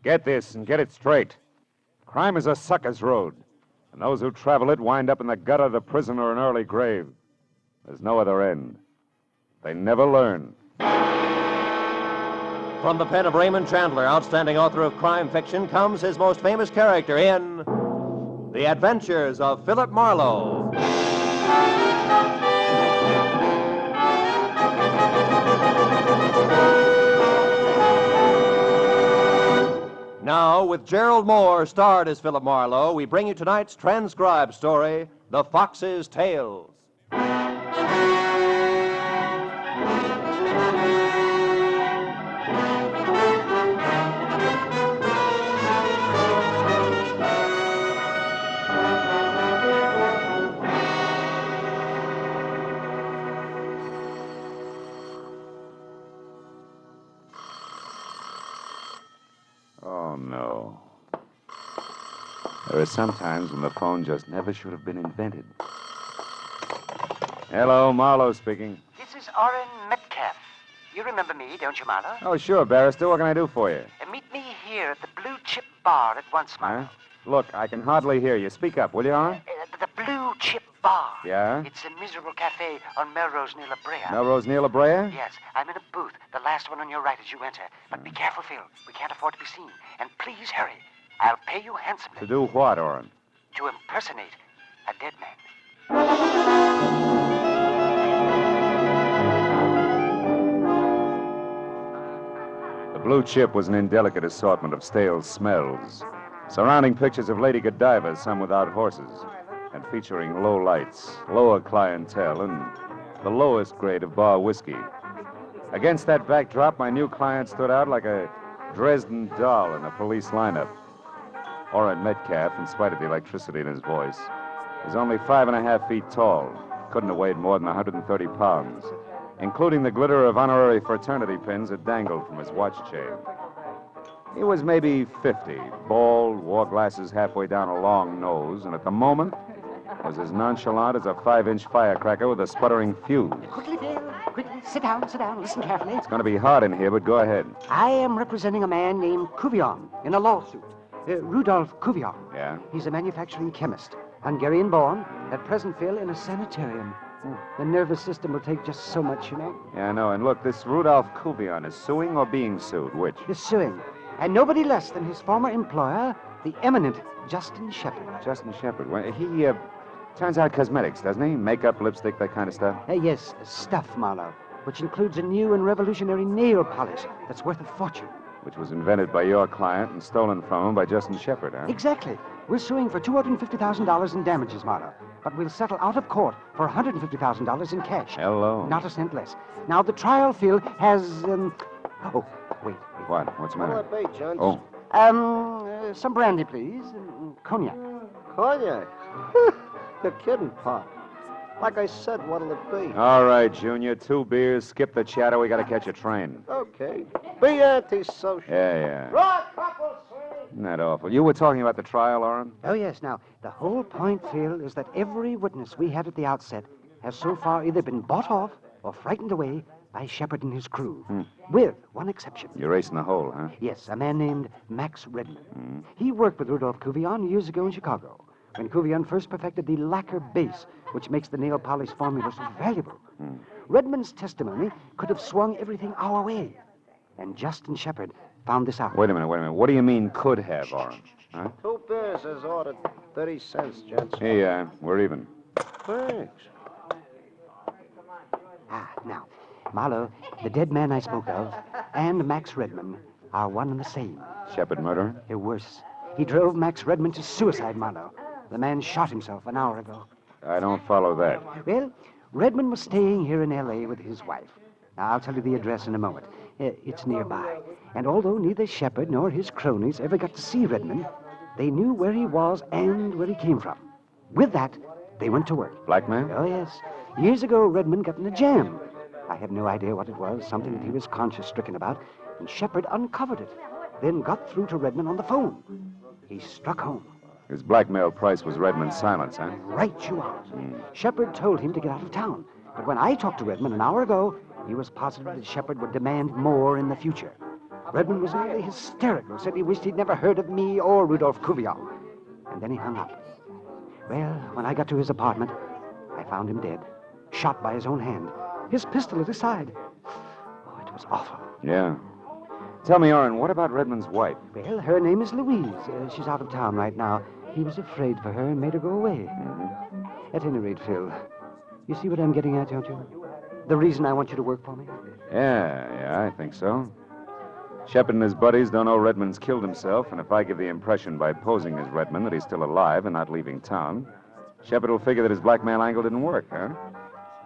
Get this and get it straight. Crime is a sucker's road, and those who travel it wind up in the gutter, the prison, or an early grave. There's no other end. They never learn. From the pen of Raymond Chandler, outstanding author of crime fiction, comes his most famous character in The Adventures of Philip Marlowe. Now, with Gerald Moore starred as Philip Marlowe, we bring you tonight's transcribed story, The Fox's Tales. Oh, no. There are some times when the phone just never should have been invented. Hello, Marlowe speaking. This is Orrin Metcalf. You remember me, don't you, Marlowe? Oh, sure, barrister. What can I do for you? Meet me here at the Blue Chip Bar at once, Marlowe. Look, I can hardly hear you. Speak up, will you, Orrin? The Blue Chip Bar. Yeah? It's a miserable cafe on Melrose near La Brea. Melrose near La Brea? Yes, I'm in a booth, the last one on your right as you enter. But be careful, Phil. We can't afford to be seen. And please hurry. I'll pay you handsomely. To do what, Orrin? To impersonate a dead man. The Blue Chip was an indelicate assortment of stale smells, surrounding pictures of Lady Godiva, some without horses, and featuring low lights, lower clientele, and the lowest grade of bar whiskey. Against that backdrop, my new client stood out like a Dresden doll in a police lineup. Orrin Metcalf, in spite of the electricity in his voice, was only 5.5 feet tall, couldn't have weighed more than 130 pounds, including the glitter of honorary fraternity pins that dangled from his watch chain. He was maybe 50, bald, wore glasses halfway down a long nose, and at the moment was as nonchalant as a 5-inch firecracker with a sputtering fuse. Quickly, Phil. Quickly. Sit down. Listen carefully. It's going to be hot in here, but go ahead. I am representing a man named Cuvion in a lawsuit. Rudolph Cuvion. Yeah? He's a manufacturing chemist, Hungarian-born, at present, Phil, in a sanitarium. The nervous system will take just so much, you know. Yeah, I know. And look, this Rudolph Cuvion is suing or being sued? Which? He's suing. And nobody less than his former employer, the eminent Justin Shepard. Justin Shepard. Well, he turns out cosmetics, doesn't he? Makeup, lipstick, that kind of stuff? Yes, stuff, Marlowe, which includes a new and revolutionary nail polish that's worth a fortune. Which was invented by your client and stolen from him by Justin Shepard, huh? Exactly. We're suing for $250,000 in damages, Marlowe. But we'll settle out of court for $150,000 in cash. Hello. Not a cent less. Now, the trial, Phil, has, Oh, wait. What? What's the matter? What'll it be, John? Oh. Some brandy, please. Cognac. Cognac? You're kidding, Pop. Like I said, what'll it be? All right, Junior. 2 beers. Skip the chatter. We got to catch a train. Okay. Be antisocial. Yeah. Right, couple, sir. Isn't that awful? You were talking about the trial, Orrin? Oh, yes. Now, the whole point, Phil, is that every witness we had at the outset has so far either been bought off or frightened away by Shepard and his crew. With one exception. You're racing the hole, huh? Yes, a man named Max Redmond. He worked with Rudolph Cuvion years ago in Chicago, when Cuvion first perfected the lacquer base, which makes the nail polish formula so valuable. Redmond's testimony could have swung everything our way. And Justin Shepard found this out. Wait a minute. What do you mean could have, Orrin? Huh? 2 beers as ordered. 30 cents, gents. Hey, we're even. Thanks. Now, Marlowe, the dead man I spoke of, and Max Redmond are one and the same. Shepard murderer? Worse. He drove Max Redmond to suicide, Marlowe. The man shot himself an hour ago. I don't follow that. Well, Redmond was staying here in L.A. with his wife. Now, I'll tell you the address in a moment. It's nearby. And although neither Shepard nor his cronies ever got to see Redmond, they knew where he was and where he came from. With that, they went to work. Blackmail? Oh, yes. Years ago, Redmond got in a jam. I have no idea what it was, something that he was conscience-stricken about, and Shepard uncovered it, then got through to Redmond on the phone. He struck home. His blackmail price was Redmond's silence, huh? Right you are. Shepard told him to get out of town, but when I talked to Redmond an hour ago, he was positive that Shepard would demand more in the future. Redmond was nearly hysterical, said he wished he'd never heard of me or Rudolph Cuvion. And then he hung up. Well, when I got to his apartment, I found him dead, shot by his own hand, his pistol at his side. Oh, it was awful. Yeah. Tell me, Orrin, what about Redmond's wife? Well, her name is Louise. She's out of town right now. He was afraid for her and made her go away. Mm-hmm. At any rate, Phil, you see what I'm getting at, don't you? The reason I want you to work for me? Yeah, I think so. Shepard and his buddies don't know Redmond's killed himself, and if I give the impression by posing as Redmond that he's still alive and not leaving town, Shepard will figure that his blackmail angle didn't work, huh?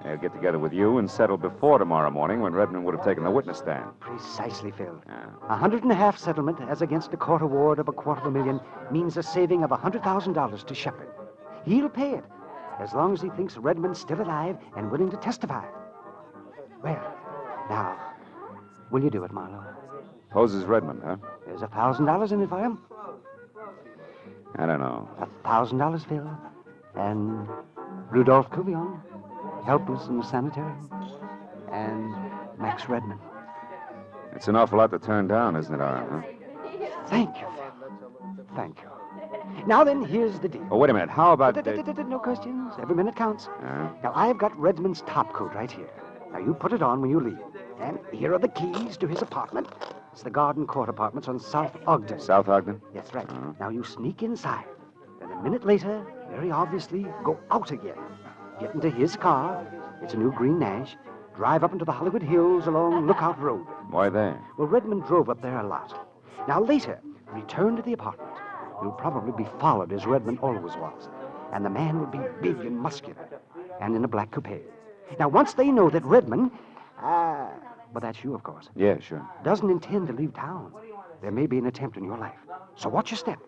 He'll get together with you and settle before tomorrow morning when Redmond would have taken the witness stand. Precisely, Phil. Yeah. $150,000 settlement as against a court award of $250,000 means a saving of $100,000 to Shepard. He'll pay it, as long as he thinks Redmond's still alive and willing to testify. Well, now, will you do it, Marlowe? Poses Redmond, huh? There's $1,000 in it for him. I don't know. $1,000, Phil. And Rudolph Cuvion, helpless in the sanitarium. And Max Redmond. It's an awful lot to turn down, isn't it, Orrin, huh? Thank you, Phil. Thank you. Now then, here's the deal. Oh, wait a minute. How about... No questions. Every minute counts. Now, I've got Redmond's top coat right here. Now, you put it on when you leave. And here are the keys to his apartment. It's the Garden Court Apartments on South Ogden. South Ogden? That's right. Now, you sneak inside. Then a minute later, very obviously, go out again. Get into his car. It's a new green Nash. Drive up into the Hollywood Hills along Lookout Road. Why there? Well, Redmond drove up there a lot. Now, later, return to the apartment. You'll probably be followed as Redmond always was. And the man will be big and muscular. And in a black coupe. Now, once they know that Redmond... well, that's you, of course. Yeah, sure. Doesn't intend to leave town. There may be an attempt on your life. So watch your step.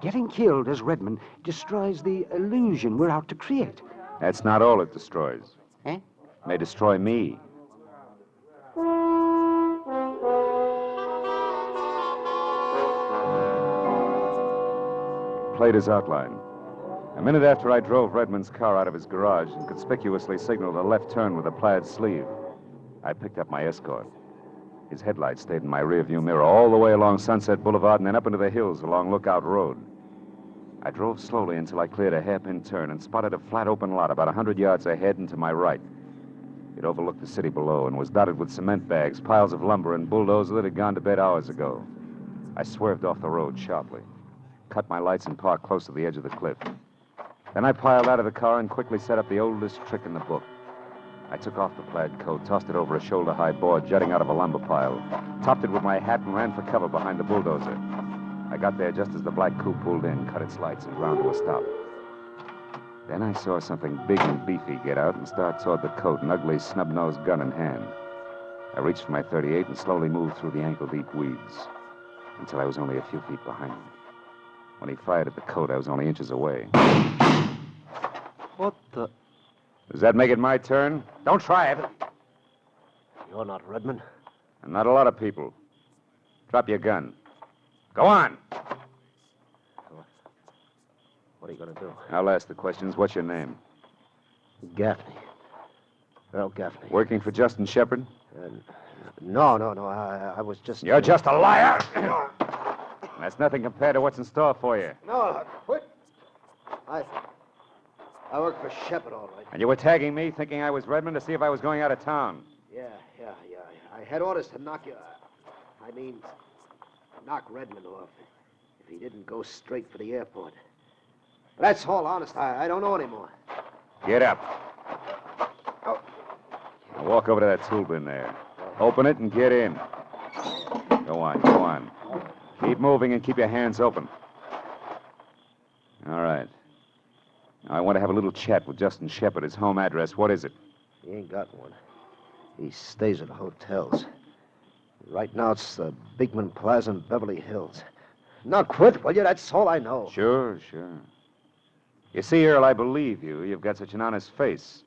Getting killed as Redmond destroys the illusion we're out to create. That's not all it destroys. Eh? It may destroy me. Played his outline. A minute after I drove Redmond's car out of his garage and conspicuously signaled a left turn with a plaid sleeve, I picked up my escort. His headlights stayed in my rearview mirror all the way along Sunset Boulevard and then up into the hills along Lookout Road. I drove slowly until I cleared a hairpin turn and spotted a flat open lot about 100 yards ahead and to my right. It overlooked the city below and was dotted with cement bags, piles of lumber, and bulldozers that had gone to bed hours ago. I swerved off the road sharply, cut my lights, and parked close to the edge of the cliff. Then I piled out of the car and quickly set up the oldest trick in the book. I took off the plaid coat, tossed it over a shoulder-high board jutting out of a lumber pile, topped it with my hat, and ran for cover behind the bulldozer. I got there just as the black coupe pulled in, cut its lights, and ground to a stop. Then I saw something big and beefy get out and start toward the coat, an ugly, snub-nosed gun in hand. I reached for my .38 and slowly moved through the ankle-deep weeds until I was only a few feet behind him. When he fired at the coat, I was only inches away. What the... Does that make it my turn? Don't try it. You're not Redmond. And not a lot of people. Drop your gun. Go on. What are you going to do? I'll ask the questions. What's your name? Gaffney. Earl Gaffney. Working for Justin Shepard? No. I was just... You're just a liar! That's nothing compared to what's in store for you. No, quit. I work for Shepard, all right. And you were tagging me, thinking I was Redmond, to see if I was going out of town. Yeah. I had orders to knock you... knock Redmond off if he didn't go straight for the airport. But that's all, honest. I don't know anymore. Get up. Oh. Now walk over to that tool bin there. Open it and get in. Go on. Keep moving and keep your hands open. All right. Now, I want to have a little chat with Justin Shepard. His home address, what is it? He ain't got one. He stays at hotels. Right now, it's the Bigman Plaza in Beverly Hills. Now, quit, will you? That's all I know. Sure. You see, Earl, I believe you. You've got such an honest face.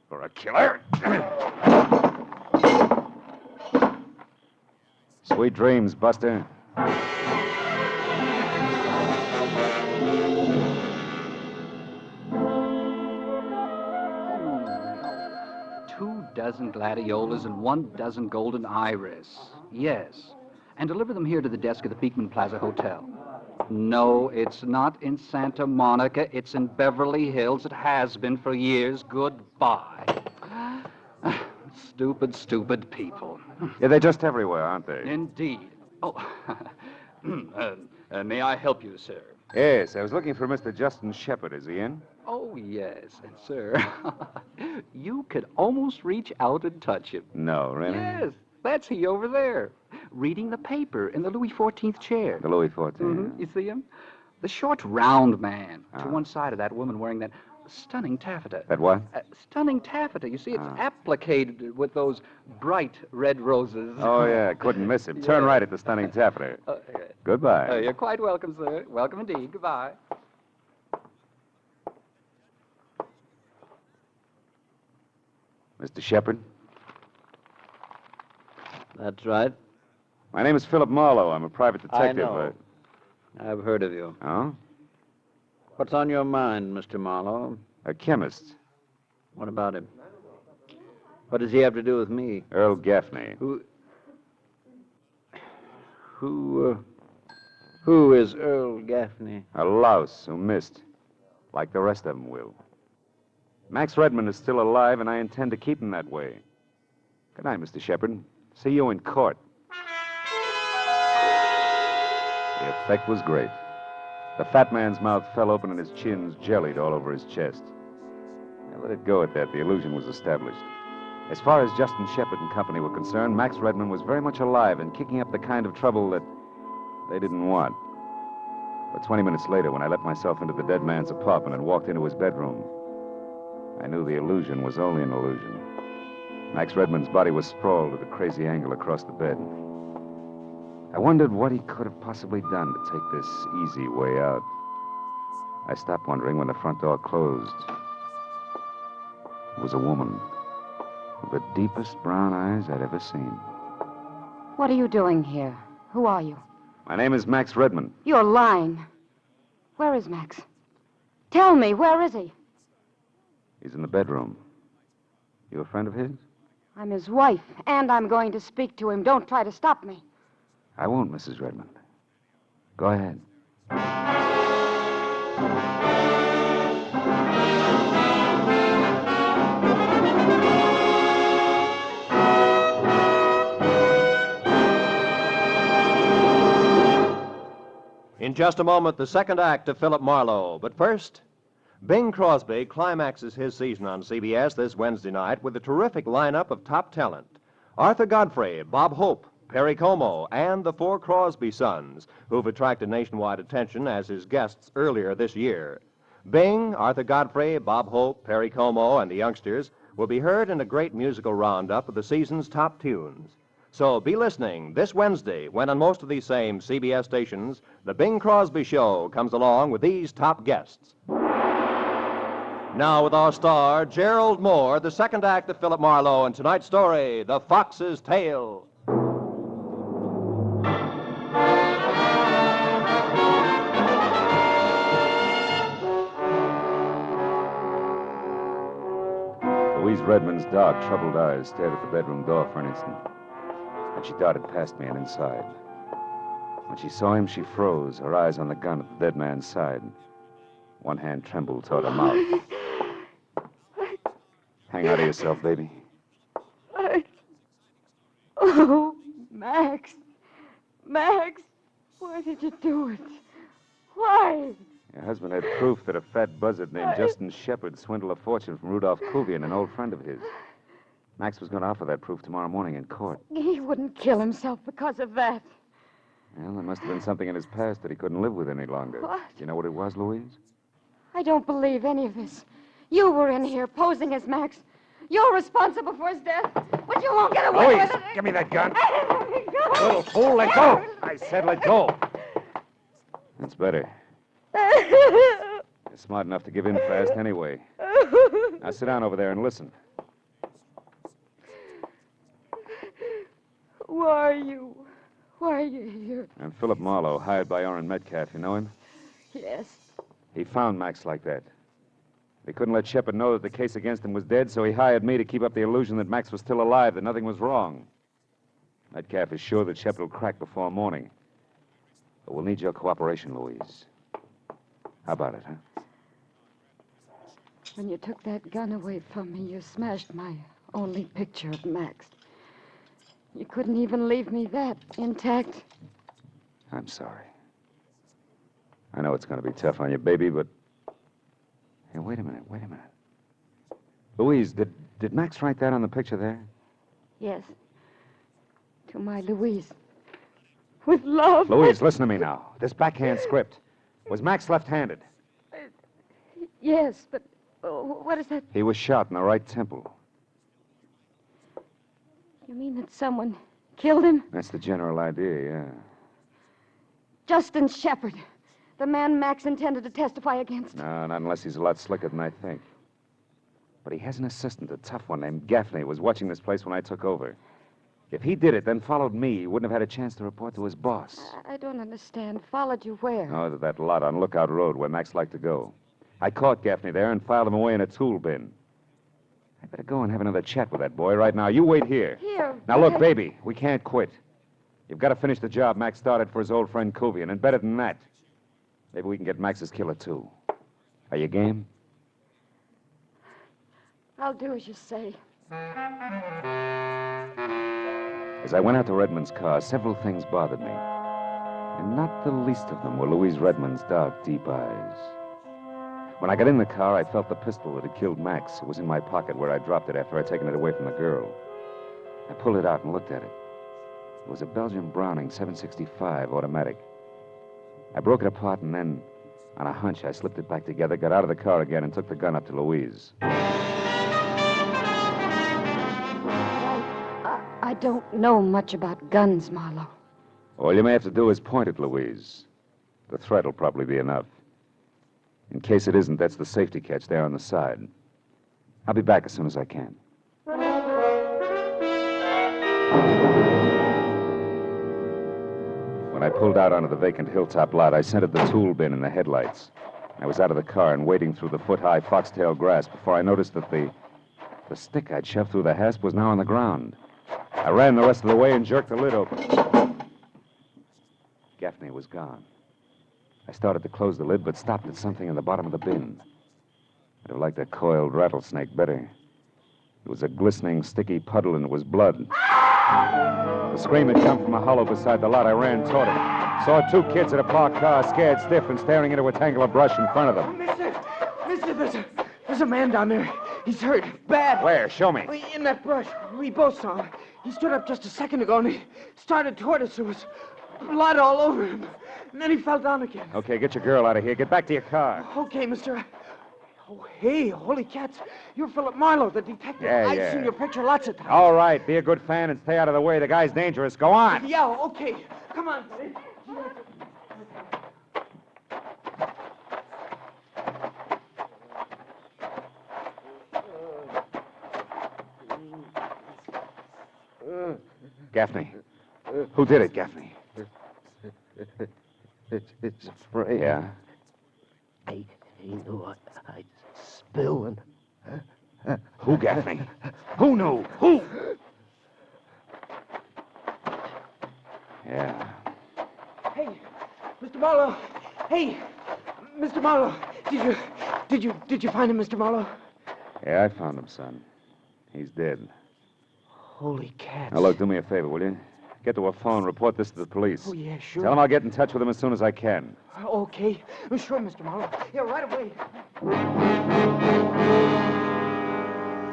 For a killer. Sweet dreams, Buster. Dozen gladiolas and 1 dozen golden iris. Yes. and deliver them here to the desk of the Beekman Plaza Hotel. No, it's not in Santa Monica. It's in Beverly Hills. It has been for years. Goodbye. Stupid, stupid people. Yeah, they're just everywhere, aren't they? Indeed. Oh, may I help you, sir? Yes, I was looking for Mr. Justin Shepard. Is he in? Oh, yes, sir. You could almost reach out and touch him. No, really? Yes, that's he over there, reading the paper in the Louis XIV chair. The Louis XIV. Mm-hmm. You see him? The short, round man to one side of that woman wearing that stunning taffeta. That what? Stunning taffeta. You see, it's applicated with those bright red roses. Oh, yeah, couldn't miss him. Turn right at the stunning taffeta. Goodbye. You're quite welcome, sir. Welcome indeed. Goodbye. Mr. Shepard? That's right. My name is Philip Marlowe. I'm a private detective. I know. I've heard of you. Oh? What's on your mind, Mr. Marlowe? A chemist. What about him? What does he have to do with me? Earl Gaffney. Who is Earl Gaffney? A louse who missed. Like the rest of them will. Max Redmond is still alive, and I intend to keep him that way. Good night, Mr. Shepard. See you in court. The effect was great. The fat man's mouth fell open and his chins jellied all over his chest. I let it go at that. The illusion was established. As far as Justin Shepard and company were concerned, Max Redmond was very much alive and kicking up the kind of trouble that they didn't want. But 20 minutes later, when I let myself into the dead man's apartment and walked into his bedroom, I knew the illusion was only an illusion. Max Redmond's body was sprawled at a crazy angle across the bed. I wondered what he could have possibly done to take this easy way out. I stopped wondering when the front door closed. It was a woman with the deepest brown eyes I'd ever seen. What are you doing here? Who are you? My name is Max Redmond. You're lying. Where is Max? Tell me, where is he? He's in the bedroom. You a friend of his? I'm his wife, and I'm going to speak to him. Don't try to stop me. I won't, Mrs. Redmond. Go ahead. In just a moment, the second act of Philip Marlowe. But first, Bing Crosby climaxes his season on CBS this Wednesday night with a terrific lineup of top talent. Arthur Godfrey, Bob Hope, Perry Como, and the four Crosby sons, who've attracted nationwide attention as his guests earlier this year. Bing, Arthur Godfrey, Bob Hope, Perry Como, and the youngsters will be heard in a great musical roundup of the season's top tunes. So be listening this Wednesday when on most of these same CBS stations, the Bing Crosby Show comes along with these top guests. Now with our star, Gerald Moore, the second act of Philip Marlowe, and tonight's story, The Fox's Tale. Louise Redmond's dark, troubled eyes stared at the bedroom door for an instant. Then she darted past me and inside. When she saw him, she froze, her eyes on the gun at the dead man's side. One hand trembled toward her mouth. Hang out of yourself, baby. Oh, Max. Max, why did you do it? Why? Your husband had proof that a fat buzzard named Justin Shepard swindled a fortune from Rudolph Kuvian, an old friend of his. Max was going to offer that proof tomorrow morning in court. He wouldn't kill himself because of that. Well, there must have been something in his past that he couldn't live with any longer. What? Do you know what it was, Louise? I don't believe any of this. You were in here posing as Max. You're responsible for his death, but you won't get away with it. Give me that gun. Let me go. Little fool, let go. I said let go. That's better. You're smart enough to give in fast anyway. Now sit down over there and listen. Who are you? Why are you here? I'm Philip Marlowe, hired by Orrin Metcalf. You know him? Yes. He found Max like that. He couldn't let Shepard know that the case against him was dead, so he hired me to keep up the illusion that Max was still alive, that nothing was wrong. Metcalf is sure that Shepard will crack before morning. But we'll need your cooperation, Louise. How about it, huh? When you took that gun away from me, you smashed my only picture of Max. You couldn't even leave me that intact. I'm sorry. I know it's going to be tough on you, baby, but... Hey, wait a minute. Louise, did Max write that on the picture there? Yes. To my Louise. With love. Louise, listen to me now. This backhand script. Was Max left-handed? Yes, but what is that? He was shot in the right temple. You mean that someone killed him? That's the general idea, yeah. Justin Shepard. The man Max intended to testify against. No, not unless he's a lot slicker than I think. But he has an assistant, a tough one named Gaffney, who was watching this place when I took over. If he did it, then followed me, he wouldn't have had a chance to report to his boss. I don't understand. Followed you where? Oh, to that lot on Lookout Road where Max liked to go. I caught Gaffney there and filed him away in a tool bin. I better go and have another chat with that boy right now. You wait here. Here. Now, look, baby, we can't quit. You've got to finish the job Max started for his old friend Kuvian, and better than that, maybe we can get Max's killer, too. Are you game? I'll do as you say. As I went out to Redmond's car, several things bothered me. And not the least of them were Louise Redmond's dark, deep eyes. When I got in the car, I felt the pistol that had killed Max. It was in my pocket where I dropped it after I'd taken it away from the girl. I pulled it out and looked at it. It was a Belgian Browning 765 automatic. I broke it apart and then, on a hunch, I slipped it back together, got out of the car again, and took the gun up to Louise. I don't know much about guns, Marlowe. All you may have to do is point it, Louise. The threat will probably be enough. In case it isn't, that's the safety catch there on the side. I'll be back as soon as I can. When I pulled out onto the vacant hilltop lot, I scented the tool bin in the headlights. I was out of the car and wading through the foot-high foxtail grass before I noticed that the stick I'd shoved through the hasp was now on the ground. I ran the rest of the way and jerked the lid open. Gaffney was gone. I started to close the lid, but stopped at something in the bottom of the bin. I'd have liked a coiled rattlesnake better. It was a glistening, sticky puddle, and it was blood. The scream had come from a hollow beside the lot. I ran toward it. Saw two kids in a parked car, scared stiff and staring into a tangle of brush in front of them. Mister, there's a man down there. He's hurt. Bad. Where? Show me. In that brush. We both saw him. He stood up just a second ago, and he started toward us. There was blood all over him. And then he fell down again. Okay, get your girl out of here. Get back to your car. Okay, mister. Oh, hey, holy cats. You're Philip Marlowe, the detective. Yeah. I've seen your picture lots of times. All right, be a good fan and stay out of the way. The guy's dangerous. Go on. Yeah, okay. Come on, buddy. Gaffney. Who did it, Gaffney? It's a frame. Yeah? I knew I'd spill and... Who, Gaffney? Who knew? Who? Yeah. Hey, Mr. Marlowe. Hey, Mr. Marlowe. Did you find him, Mr. Marlowe? Yeah, I found him, son. He's dead. Holy cats. Now, look, do me a favor, will you? Get to a phone, report this to the police. Oh, yeah, sure. Tell them I'll get in touch with them as soon as I can. Okay. Sure, Mr. Marlowe. Yeah, right away.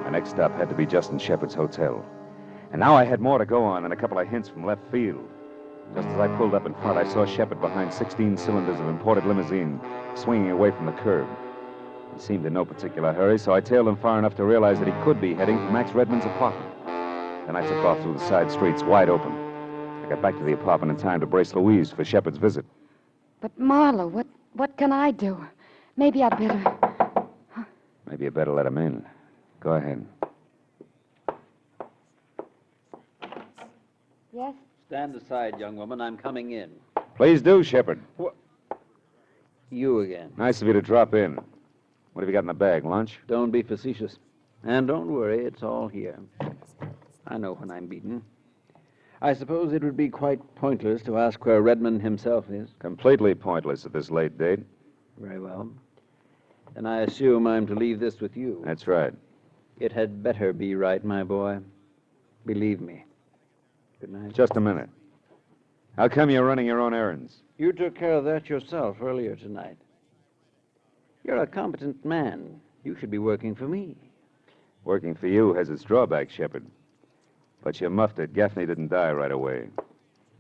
My next stop had to be Justin Shepard's hotel. And now I had more to go on than a couple of hints from left field. Just as I pulled up in front, I saw Shepard behind 16 cylinders of imported limousine, swinging away from the curb. He seemed in no particular hurry, so I tailed him far enough to realize that he could be heading for Max Redmond's apartment. Then I took off through the side streets, wide open. I got back to the apartment in time to brace Louise for Shepard's visit. But, Marlowe, what can I do? Maybe I'd better... Maybe you better let him in. Go ahead. Yes? Stand aside, young woman. I'm coming in. Please do, Shepard. You again. Nice of you to drop in. What have you got in the bag, lunch? Don't be facetious. And don't worry, it's all here. I know when I'm beaten. I suppose it would be quite pointless to ask where Redmond himself is. Completely pointless at this late date. Very well. Then I assume I'm to leave this with you. That's right. It had better be right, my boy. Believe me. Good night. Just a minute. How come you're running your own errands? You took care of that yourself earlier tonight. You're a competent man. You should be working for me. Working for you has its drawbacks, Shepard. But you muffed it. Gaffney didn't die right away.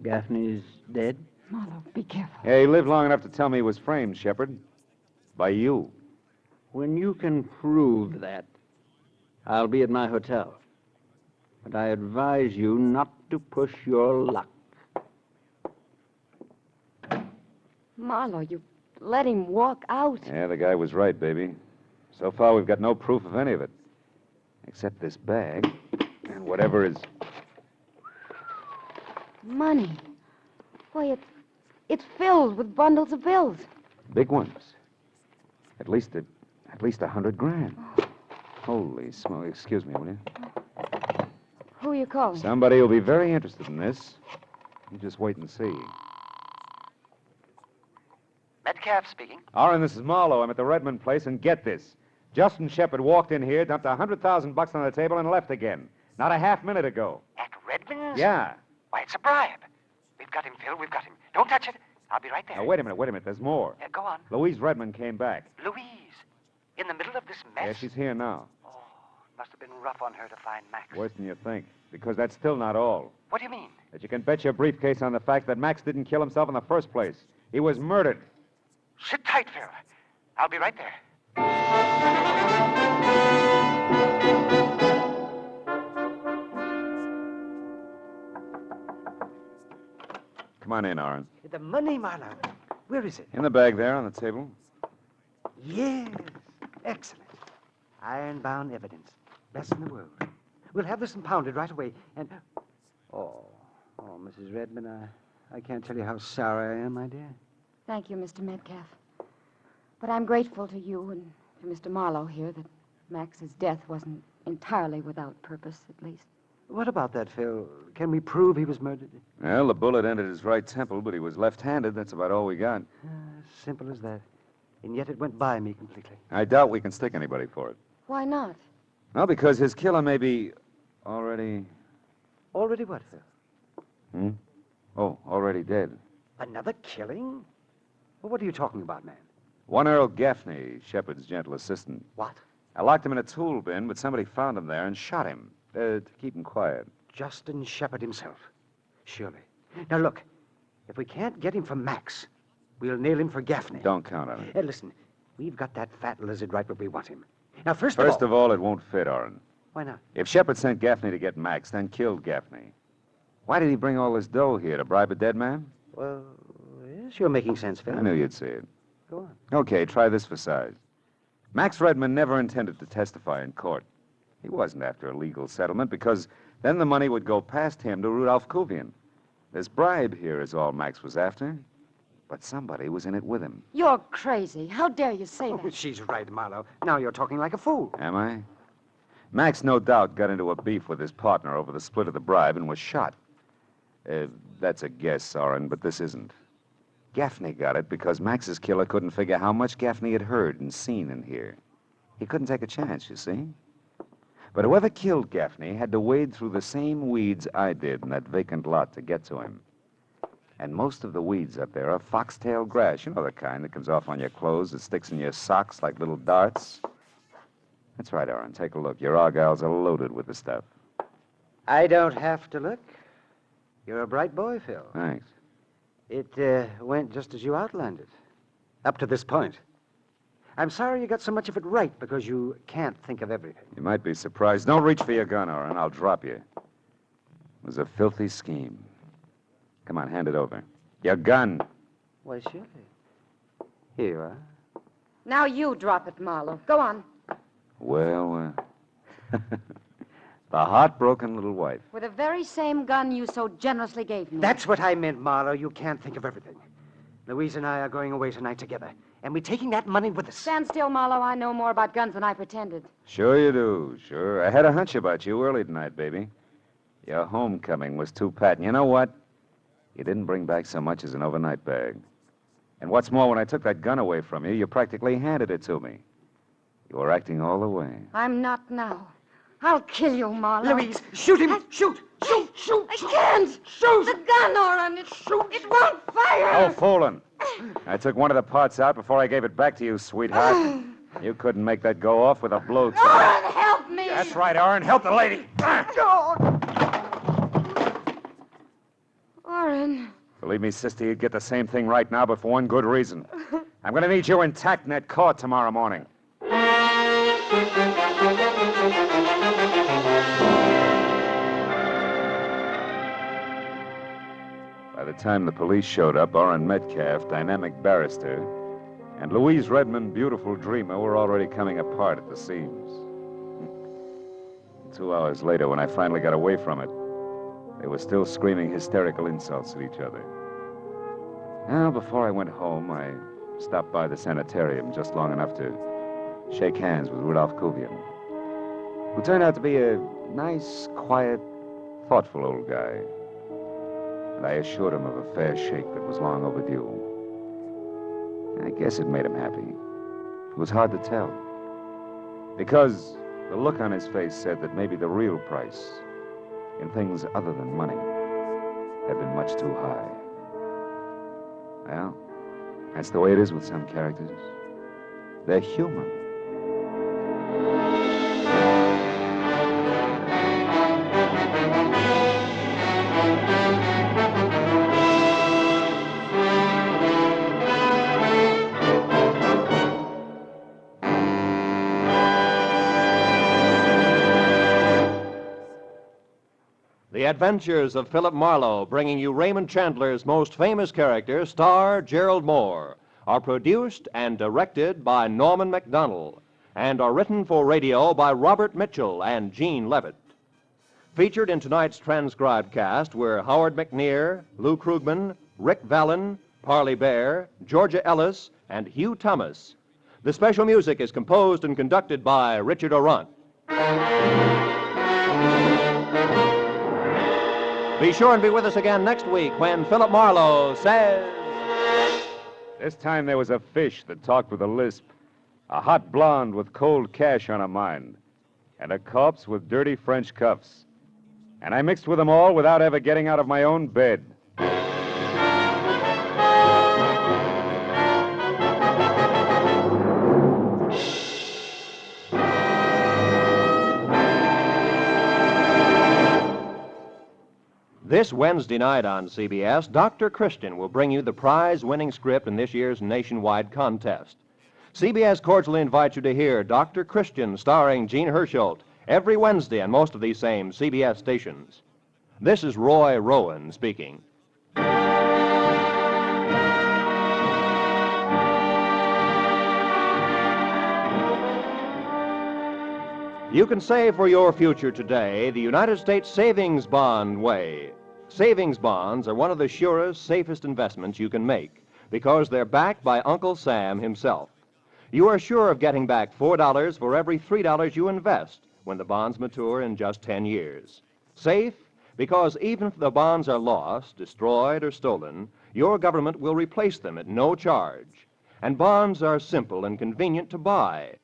Gaffney's dead? Marlowe, be careful. Yeah, he lived long enough to tell me he was framed, Shepard. By you. When you can prove that, I'll be at my hotel. But I advise you not to push your luck. Marlowe, you let him walk out. Yeah, the guy was right, baby. So far, we've got no proof of any of it. Except this bag and whatever is... Money. Why, it's filled with bundles of bills. Big ones. At least $100,000. Holy smoke. Excuse me, will you? Who are you calling? Somebody will be very interested in this. You just wait and see. Metcalf speaking. Oren, this is Marlowe. I'm at the Redmond place, and get this. Justin Shepard walked in here, dumped $100,000 on the table, and left again. Not a half minute ago. At Redmond's? Yeah. Why, it's a bribe. We've got him, Phil. We've got him. Don't touch it. I'll be right there. Now, wait a minute. There's more. Go on. Louise Redmond came back. Louise, in the middle of this mess? Yeah, she's here now. Oh, must have been rough on her to find Max. Worse than you think. Because that's still not all. What do you mean? That you can bet your briefcase on the fact that Max didn't kill himself in the first place. He was murdered. Sit tight, Phil. I'll be right there. Come on in, Oren. The money, Marlowe. Where is it? In the bag there on the table. Yes. Excellent. Iron-bound evidence. Best in the world. We'll have this impounded right away, and... Oh, Mrs. Redmond, I can't tell you how sorry I am, my dear. Thank you, Mr. Metcalf. But I'm grateful to you and to Mr. Marlowe here that Max's death wasn't entirely without purpose, at least. What about that, Phil? Can we prove he was murdered? Well, the bullet entered his right temple, but he was left-handed. That's about all we got. Simple as that. And yet it went by me completely. I doubt we can stick anybody for it. Why not? Well, because his killer may be already... Already what, Phil? Oh, already dead. Another killing? Well, what are you talking about, man? One Earl Gaffney, Shepard's gentle assistant. What? I locked him in a tool bin, but somebody found him there and shot him to keep him quiet. Justin Shepard himself. Surely. Now, look. If we can't get him for Max, we'll nail him for Gaffney. Don't count on it. Listen, we've got that fat lizard right where we want him. Now, first of all, it won't fit, Oren. Why not? If Shepard sent Gaffney to get Max, then killed Gaffney, why did he bring all this dough here? To bribe a dead man? Well, yes, you're making sense, Phil. I knew you'd see it. Go on. Okay, try this for size. Max Redmond never intended to testify in court. He wasn't after a legal settlement because then the money would go past him to Rudolph Kuvian. This bribe here is all Max was after. But somebody was in it with him. You're crazy. How dare you say that? She's right, Marlowe. Now you're talking like a fool. Am I? Max, no doubt, got into a beef with his partner over the split of the bribe and was shot. That's a guess, Soren, but this isn't. Gaffney got it because Max's killer couldn't figure how much Gaffney had heard and seen in here. He couldn't take a chance, you see. But whoever killed Gaffney had to wade through the same weeds I did in that vacant lot to get to him. And most of the weeds up there are foxtail grass. You know the kind that comes off on your clothes, that sticks in your socks like little darts. That's right, Aaron. Take a look. Your argyles are loaded with the stuff. I don't have to look. You're a bright boy, Phil. Thanks. It went just as you outlined it. Up to this point. I'm sorry you got so much of it right because you can't think of everything. You might be surprised. Don't reach for your gun, Aaron. I'll drop you. It was a filthy scheme. Come on, hand it over. Your gun. Why, surely. Here you are. Now you drop it, Marlowe. Go on. Well, the heartbroken little wife. With the very same gun you so generously gave me. That's what I meant, Marlowe. You can't think of everything. Louise and I are going away tonight together, and we're taking that money with us. Stand still, Marlowe. I know more about guns than I pretended. Sure you do, sure. I had a hunch about you early tonight, baby. Your homecoming was too pat. And you know what? You didn't bring back so much as an overnight bag. And what's more, when I took that gun away from you, you practically handed it to me. You were acting all the way. I'm not now. I'll kill you, Marlowe. Louise, shoot him! Shoot! Shoot! Shoot! I can't! Shoot! The gun, Oren! It won't fire! Oh, fooling. I took one of the parts out before I gave it back to you, sweetheart. You couldn't make that go off with a blowtorch. Oren, help me! That's right, Oren. Help the lady. Oren. Believe me, sister, you'd get the same thing right now, but for one good reason. I'm going to need you intact in that court tomorrow morning. By the time the police showed up, Orrin Metcalf, dynamic barrister, and Louise Redmond, beautiful dreamer, were already coming apart at the seams. 2 hours later, when I finally got away from it, they were still screaming hysterical insults at each other. Now, before I went home, I stopped by the sanitarium just long enough to shake hands with Rudolph Kuvian, who turned out to be a nice, quiet, thoughtful old guy. And I assured him of a fair shake that was long overdue. I guess it made him happy. It was hard to tell, because the look on his face said that maybe the real price in things other than money had been much too high. Well, that's the way it is with some characters. They're human. The Adventures of Philip Marlowe, bringing you Raymond Chandler's most famous character, star Gerald Moore, are produced and directed by Norman MacDonald and are written for radio by Robert Mitchell and Gene Levitt. Featured in tonight's transcribed cast were Howard McNear, Lou Krugman, Rick Vallon, Parley Bear, Georgia Ellis, and Hugh Thomas. The special music is composed and conducted by Richard Orant. Be sure and be with us again next week when Philip Marlowe says... This time there was a fish that talked with a lisp, a hot blonde with cold cash on her mind, and a corpse with dirty French cuffs. And I mixed with them all without ever getting out of my own bed. This Wednesday night on CBS, Dr. Christian will bring you the prize-winning script in this year's nationwide contest. CBS cordially invites you to hear Dr. Christian starring Gene Hersholt every Wednesday on most of these same CBS stations. This is Roy Rowan speaking. You can save for your future today the United States Savings Bond way. Savings bonds are one of the surest, safest investments you can make because they're backed by Uncle Sam himself. You are sure of getting back $4 for every $3 you invest when the bonds mature in just 10 years. Safe because even if the bonds are lost, destroyed, or stolen, your government will replace them at no charge. And bonds are simple and convenient to buy.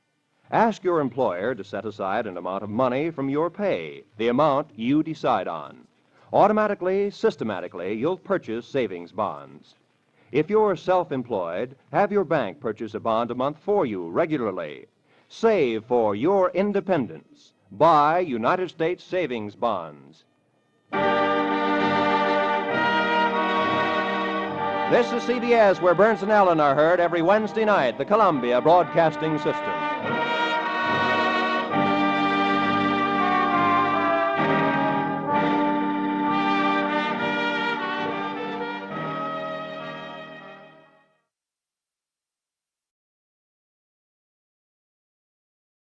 Ask your employer to set aside an amount of money from your pay, the amount you decide on. Automatically, systematically, you'll purchase savings bonds. If you're self-employed, have your bank purchase a bond a month for you regularly. Save for your independence. Buy United States savings bonds. This is CBS, where Burns and Allen are heard every Wednesday night, the Columbia Broadcasting System.